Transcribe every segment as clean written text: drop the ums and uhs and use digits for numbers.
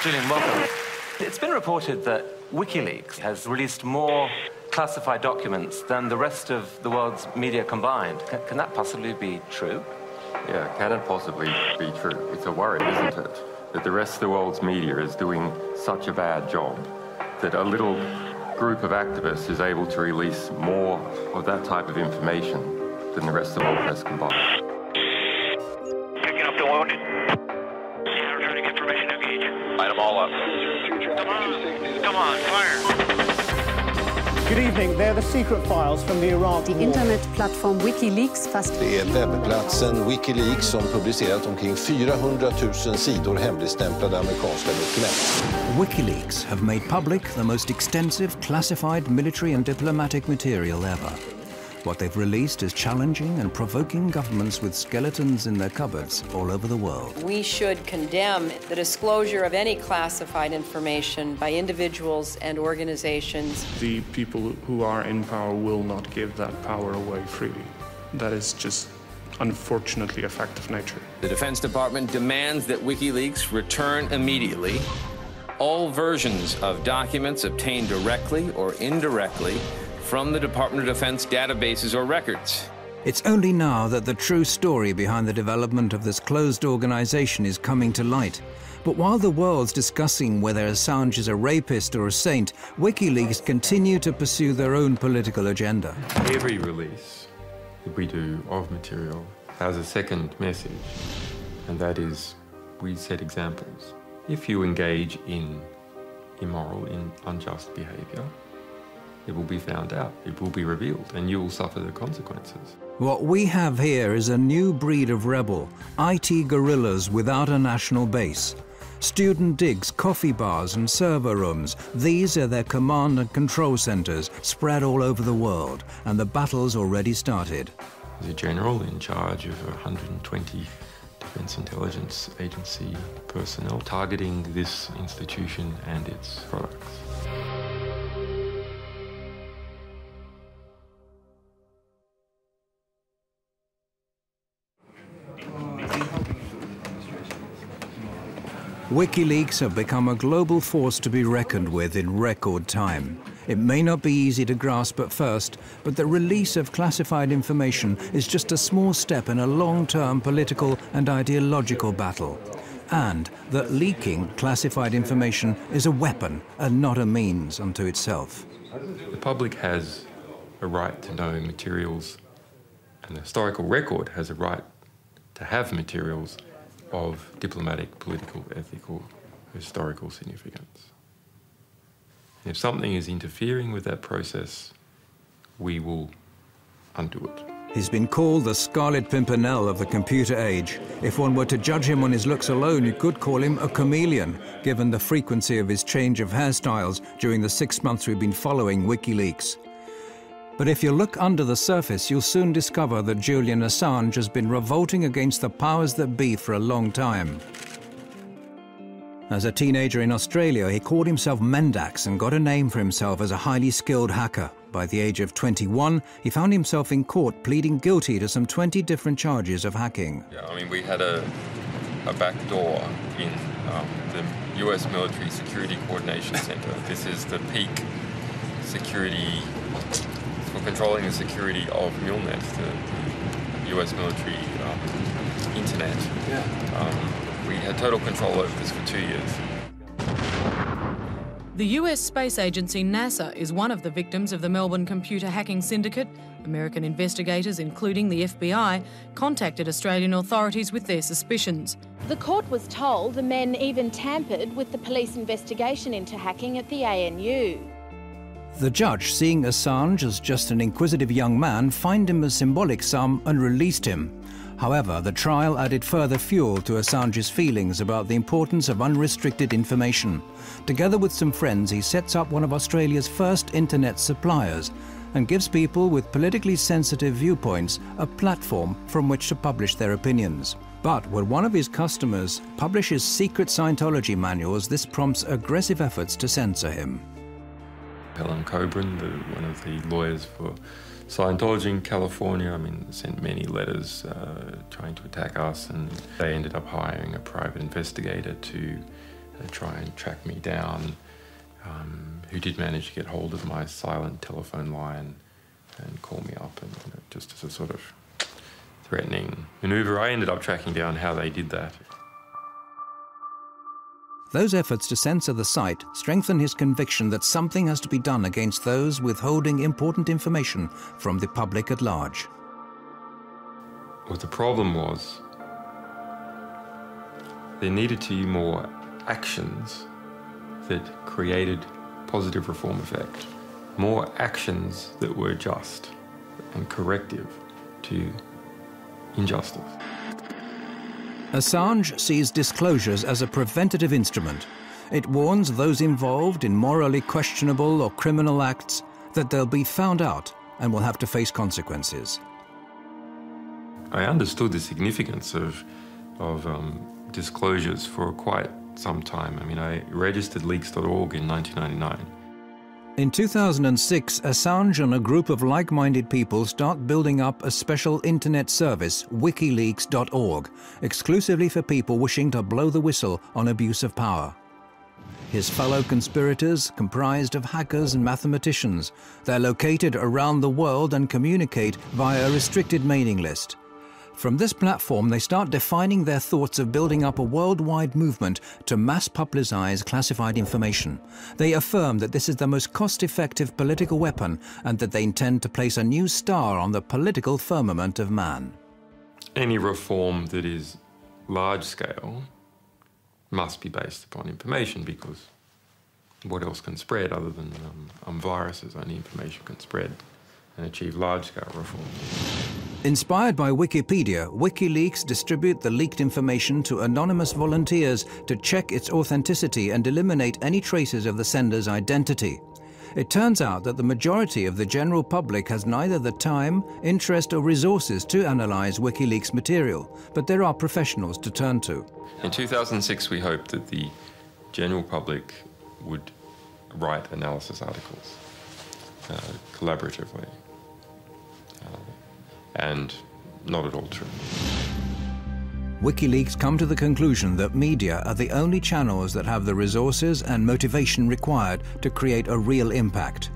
Julian, welcome. It's been reported that WikiLeaks has released more classified documents than the rest of the world's media combined. Can that possibly be true? Yeah, can it possibly be true? It's a worry, isn't it? That the rest of the world's media is doing such a bad job that a little group of activists is able to release more of that type of information than the rest of the world press combined. Picking up the wounded. Yeah, returning information, engage. Light them all up. Come on, fire. Good evening. They're the secret files from the Iraq The war. internetplattform Wikileaks Det är webbplatsen Wikileaks som publicerat omkring 400 000 sidor hemligstämplade amerikanska dokument. WikiLeaks have made public the most extensive classified military and diplomatic material ever. What they've released is challenging and provoking governments with skeletons in their cupboards all over the world. We should condemn the disclosure of any classified information by individuals and organizations. The people who are in power will not give that power away freely. That is just, unfortunately, a fact of nature. The Defense Department demands that WikiLeaks return immediately all versions of documents obtained directly or indirectly from the Department of Defense databases or records. It's only now that the true story behind the development of this closed organization is coming to light. But while the world's discussing whether Assange is a rapist or a saint, WikiLeaks continue to pursue their own political agenda. Every release that we do of material has a second message, and that is we set examples. If you engage in immoral, in unjust behavior, it will be found out, it will be revealed, and you will suffer the consequences. What we have here is a new breed of rebel, IT guerrillas without a national base. Student digs, coffee bars and server rooms, these are their command and control centers spread all over the world, and the battle's already started. There's a general in charge of 120 Defense Intelligence Agency personnel targeting this institution and its products. WikiLeaks have become a global force to be reckoned with in record time. It may not be easy to grasp at first, but the release of classified information is just a small step in a long-term political and ideological battle. And that leaking classified information is a weapon and not a means unto itself. The public has a right to know materials, and the historical record has a right to have materials of diplomatic, political, ethical, historical significance. And if something is interfering with that process, we will undo it. He's been called the Scarlet Pimpernel of the computer age. If one were to judge him on his looks alone, you could call him a chameleon, given the frequency of his change of hairstyles during the 6 months we've been following WikiLeaks. But if you look under the surface, you'll soon discover that Julian Assange has been revolting against the powers that be for a long time. As a teenager in Australia, he called himself Mendax and got a name for himself as a highly skilled hacker. By the age of 21, he found himself in court pleading guilty to some 20 different charges of hacking. Yeah, I mean, we had a back door in the US Military Security Coordination Center. This is the peak security for controlling the security of MILNET, the US military internet. We had total control over this for 2 years. The US space agency NASA is one of the victims of the Melbourne computer hacking syndicate. American investigators, including the FBI, contacted Australian authorities with their suspicions. The court was told the men even tampered with the police investigation into hacking at the ANU. The judge, seeing Assange as just an inquisitive young man, fined him a symbolic sum and released him. However, the trial added further fuel to Assange's feelings about the importance of unrestricted information. Together with some friends, he sets up one of Australia's first internet suppliers and gives people with politically sensitive viewpoints a platform from which to publish their opinions. But when one of his customers publishes secret Scientology manuals, this prompts aggressive efforts to censor him. Helen Coburn, one of the lawyers for Scientology in California, I mean, sent many letters trying to attack us, and they ended up hiring a private investigator to try and track me down, who did manage to get hold of my silent telephone line and call me up, and just as a sort of threatening maneuver. I ended up tracking down how they did that. Those efforts to censor the site strengthen his conviction that something has to be done against those withholding important information from the public at large. What the problem was, there needed to be more actions that created positive reform effect. More actions that were just and corrective to injustice. Assange sees disclosures as a preventative instrument. It warns those involved in morally questionable or criminal acts that they'll be found out and will have to face consequences. I understood the significance of disclosures for quite some time. I mean, I registered leaks.org in 1999. In 2006, Assange and a group of like-minded people start building up a special internet service, Wikileaks.org, exclusively for people wishing to blow the whistle on abuse of power. His fellow conspirators comprised of hackers and mathematicians. They're located around the world and communicate via a restricted mailing list. From this platform, they start defining their thoughts of building up a worldwide movement to mass publicize classified information. They affirm that this is the most cost-effective political weapon and that they intend to place a new star on the political firmament of man. Any reform that is large-scale must be based upon information, because what else can spread other than viruses? Only information can spread and achieve large-scale reform. Inspired by Wikipedia, WikiLeaks distribute the leaked information to anonymous volunteers to check its authenticity and eliminate any traces of the sender's identity. It turns out that the majority of the general public has neither the time, interest or resources to analyze WikiLeaks material, but there are professionals to turn to. In 2006, we hoped that the general public would write analysis articles collaboratively. And not at all true. WikiLeaks come to the conclusion that media are the only channels that have the resources and motivation required to create a real impact.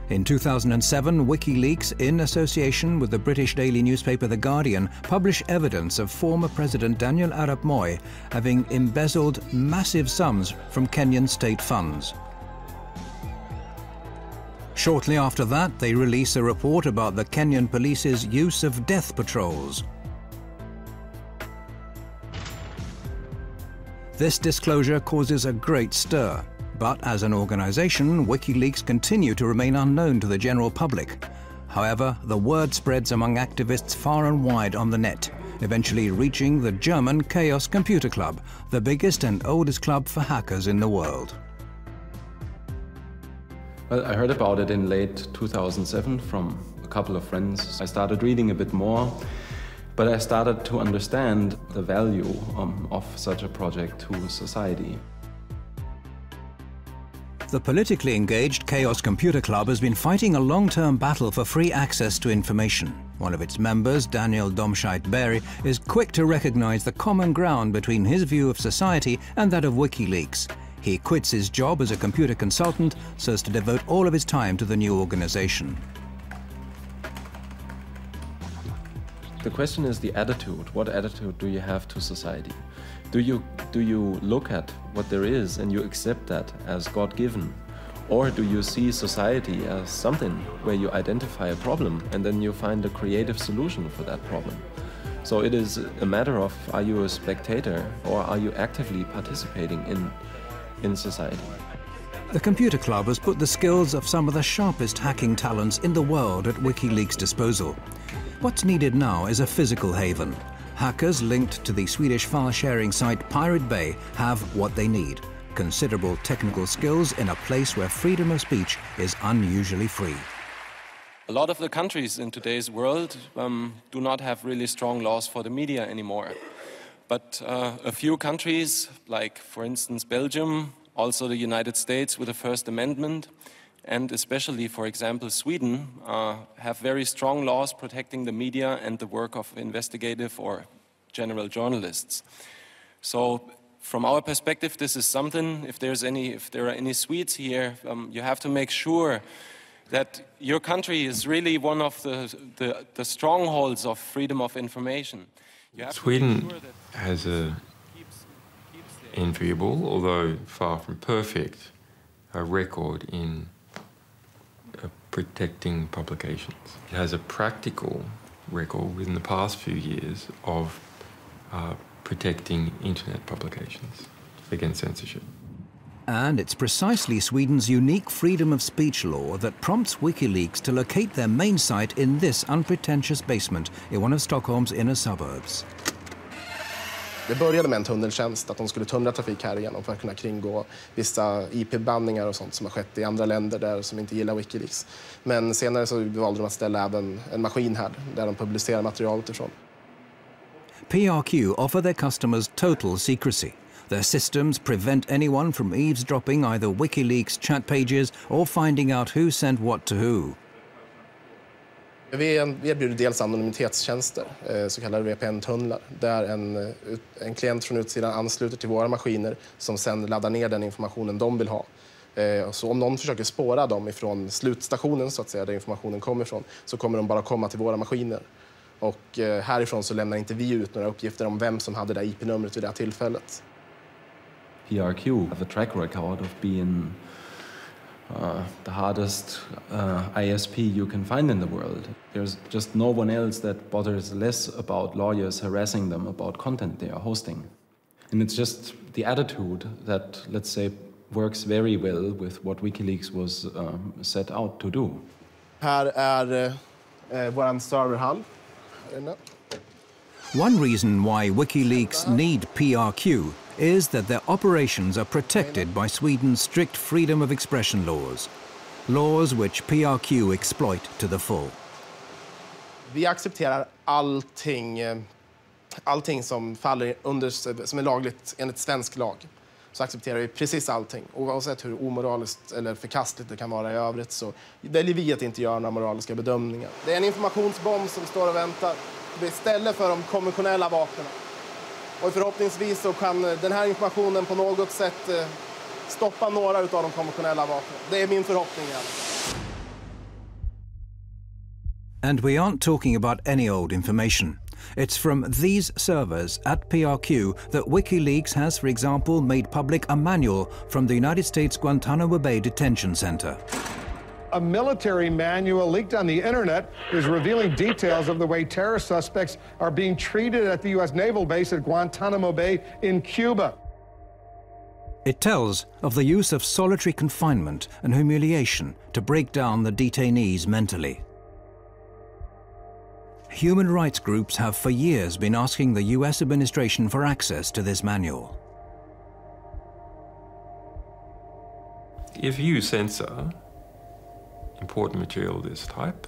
In 2007, WikiLeaks, in association with the British daily newspaper The Guardian, published evidence of former President Daniel Arap Moi having embezzled massive sums from Kenyan state funds. Shortly after that, they release a report about the Kenyan police's use of death patrols. This disclosure causes a great stir, but as an organization, WikiLeaks continue to remain unknown to the general public. However, the word spreads among activists far and wide on the net, eventually reaching the German Chaos Computer Club, the biggest and oldest club for hackers in the world. Well, I heard about it in late 2007 from a couple of friends. I started reading a bit more, but I started to understand the value of such a project to society. The politically engaged Chaos Computer Club has been fighting a long-term battle for free access to information. One of its members, Daniel Domscheit-Berry, is quick to recognize the common ground between his view of society and that of WikiLeaks. He quits his job as a computer consultant so as to devote all of his time to the new organization. The question is the attitude. What attitude do you have to society? Do you look at what there is and you accept that as God-given? Or do you see society as something where you identify a problem and then you find a creative solution for that problem? So it is a matter of, are you a spectator or are you actively participating in society? The Computer Club has put the skills of some of the sharpest hacking talents in the world at WikiLeaks' disposal. What's needed now is a physical haven. Hackers linked to the Swedish file-sharing site Pirate Bay have what they need: considerable technical skills in a place where freedom of speech is unusually free. A lot of the countries in today's world do not have really strong laws for the media anymore. But a few countries, like for instance Belgium, also the United States with the First Amendment, and especially, for example, Sweden, have very strong laws protecting the media and the work of investigative or general journalists. So from our perspective, this is something. If there are any Swedes here, you have to make sure that your country is really one of the strongholds of freedom of information. Sweden has a enviable, although far from perfect, record in protecting publications. It has a practical record within the past few years of protecting internet publications against censorship. And it's precisely Sweden's unique freedom of speech law that prompts WikiLeaks to locate their main site in this unpretentious basement in one of Stockholm's inner suburbs. Det började med en tunneltjänst, att de skulle tunnla trafik här igenom för att kunna kringgå vissa IP-bandningar och sånt som har skett i andra länder där som inte gillar WikiLeaks. Men senare så valde de att ställa även en maskin här där de publicerar materialet ifrån. PRQ offer their customers total secrecy. Their systems prevent anyone from eavesdropping either WikiLeaks chat pages or finding out who sent what to who. Vi erbjuder dels anonymitetstjänster, så kallade VPN-tunnlar, där en klient från utsidan ansluter till våra maskiner som sedan laddar ner den informationen de vill ha. Så om någon försöker spåra dem ifrån slutstationen, så att säga, där informationen kommer ifrån, så kommer de bara komma till våra maskiner. Och härifrån så lämnar inte vi ut några uppgifter om vem som hade det IP-numret vid det här tillfället. PRQ have a track record of being the hardest ISP you can find in the world. There's just no one else that bothers less about lawyers harassing them about content they are hosting. And it's just the attitude that, let's say, works very well with what WikiLeaks was set out to do. Här är våran serverhall. One reason why WikiLeaks need PRQ is that their operations are protected by Sweden's strict freedom of expression laws. Laws which PRQ exploit to the full. Vi accepterar allting som faller under, som är lagligt enligt svensk lag. Så accepterar vi precis allting. Oavsett hur omoraliskt eller förkastligt det kan vara i övrigt så väljer vi att inte göra några moraliska bedömningar. Det är en informationsbomb som står och väntar istället för de konventionella vapnen. Och förhoppningsvis så kan den här informationen på något sätt stoppa några av de konventionella vapnen. Det är min förhoppning. And we aren't talking about any old information. It's from these servers at PRQ that WikiLeaks has, for example, made public a manual from the United States Guantanamo Bay Detention Center. A military manual leaked on the internet is revealing details of the way terrorist suspects are being treated at the U.S. naval base at Guantanamo Bay in Cuba. It tells of the use of solitary confinement and humiliation to break down the detainees mentally. Human rights groups have for years been asking the US administration for access to this manual. If you censor important material of this type,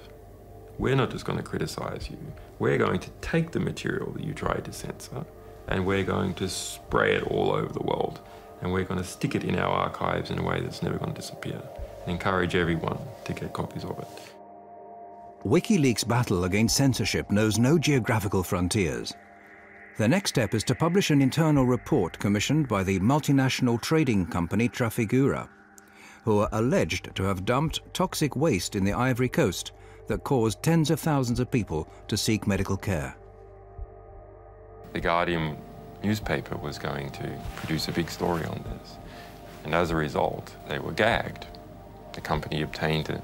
we're not just going to criticize you. We're going to take the material that you tried to censor and we're going to spray it all over the world. And we're going to stick it in our archives in a way that's never going to disappear and encourage everyone to get copies of it. WikiLeaks' battle against censorship knows no geographical frontiers. The next step is to publish an internal report commissioned by the multinational trading company Trafigura, who are alleged to have dumped toxic waste in the Ivory Coast that caused tens of thousands of people to seek medical care. The Guardian newspaper was going to produce a big story on this, and as a result, they were gagged. The company obtained